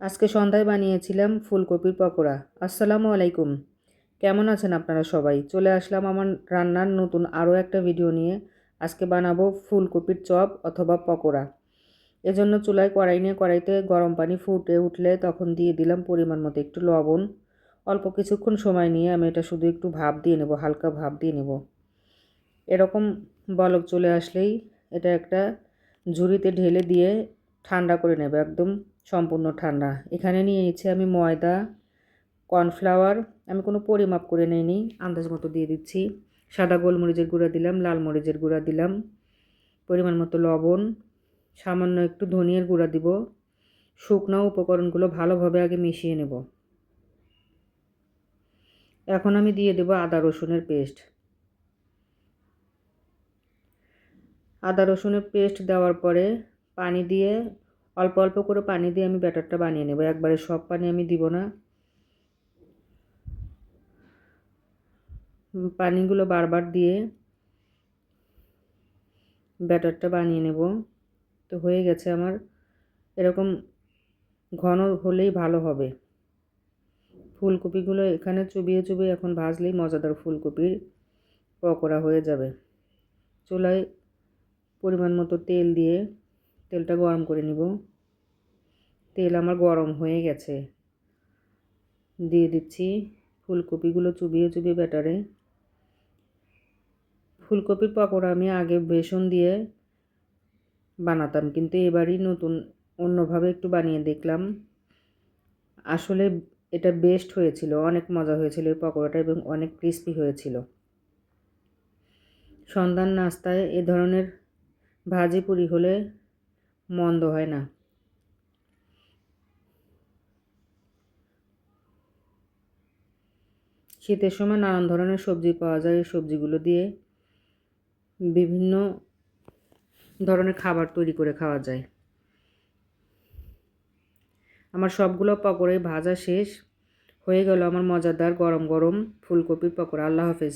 আজকে সন্ধ্যায় বানিয়েছিলাম ফুলকপির পকোড়া। আসসালামু আলাইকুম। কেমন আছেন আপনারা সবাই? চলে আসলাম আমার রান্নার নতুন আরও একটা ভিডিও নিয়ে। আজকে বানাবো ফুলকপির চপ অথবা পকোড়া। এজন্য চুলায় কড়াই নিয়ে কড়াইতে গরম পানি ফুটে উঠলে তখন দিয়ে দিলাম পরিমাণ মতো একটু লবণ। অল্প কিছুক্ষণ সময় নিয়ে আমি এটা শুধু একটু ভাপ দিয়ে নেব, হালকা ভাপ দিয়ে নেব। এরকম বলক চলে আসলেই এটা একটা ঝুড়িতে ঢেলে দিয়ে ঠান্ডা করে নেবে, একদম সম্পূর্ণ ঠান্ডা। এখানে নিয়ে নিচ্ছি আমি ময়দা, কর্নফ্লাওয়ার। আমি কোনো পরিমাপ করে নিইনি, আন্দাজ মতো দিয়ে দিচ্ছি। সাদা গোলমরিচের গুঁড়া দিলাম, লাল মরিচের গুঁড়া দিলাম, পরিমাণ মতো লবণ, সামান্য একটু ধনিয়ার গুঁড়া দিব। শুকনো উপকরণগুলো ভালোভাবে আগে মিশিয়ে নেব। এখন আমি দিয়ে দেব আদা রসুনের পেস্ট। আদা রসুনের পেস্ট দেওয়ার পরে পানি দিয়ে অল্প অল্প করে পানি দিয়ে আমি ব্যাটারটা বানিয়ে নেব। একবারে সব পানি আমি দিব না, পানিগুলো বারবার দিয়ে ব্যাটারটা বানিয়ে নেব। তো হয়ে গেছে আমার, এরকম ঘন হলেই ভালো হবে। ফুলকপিগুলো এখানে চুবিয়ে চুবিয়ে এখন ভাজলেই মজাদার ফুলকপির পকোড়া হয়ে যাবে। চুলায় পরিমাণ মতো তেল দিয়ে তেলটা গরম করে নিব। তেল আমার গরম হয়ে গেছে, দিয়ে দিচ্ছি ফুলকপিগুলো চুবিয়ে চুবিয়ে ব্যাটারে। ফুলকপির পকোড়া আমি আগে বেসন দিয়ে বানাতাম, কিন্তু এবারই নতুন অন্যভাবে একটু বানিয়ে দেখলাম। আসলে এটা বেস্ট হয়েছিল, অনেক মজা হয়েছিল এই পকোড়াটা এবং অনেক ক্রিস্পি হয়েছিল। সন্ধ্যার নাস্তায় এ ধরনের ভাজি পুরি হলে মন্দ হয় না। শীতের সময় নানান ধরনের সবজি পাওয়া যায়, এই সবজিগুলো দিয়ে বিভিন্ন ধরনের খাবার তৈরি করে খাওয়া যায়। আমার সবগুলো পকোড়াই ভাজা শেষ হয়ে গেল, আমার মজাদার গরম গরম ফুলকপির পকোড়া। আল্লাহ হাফেজ।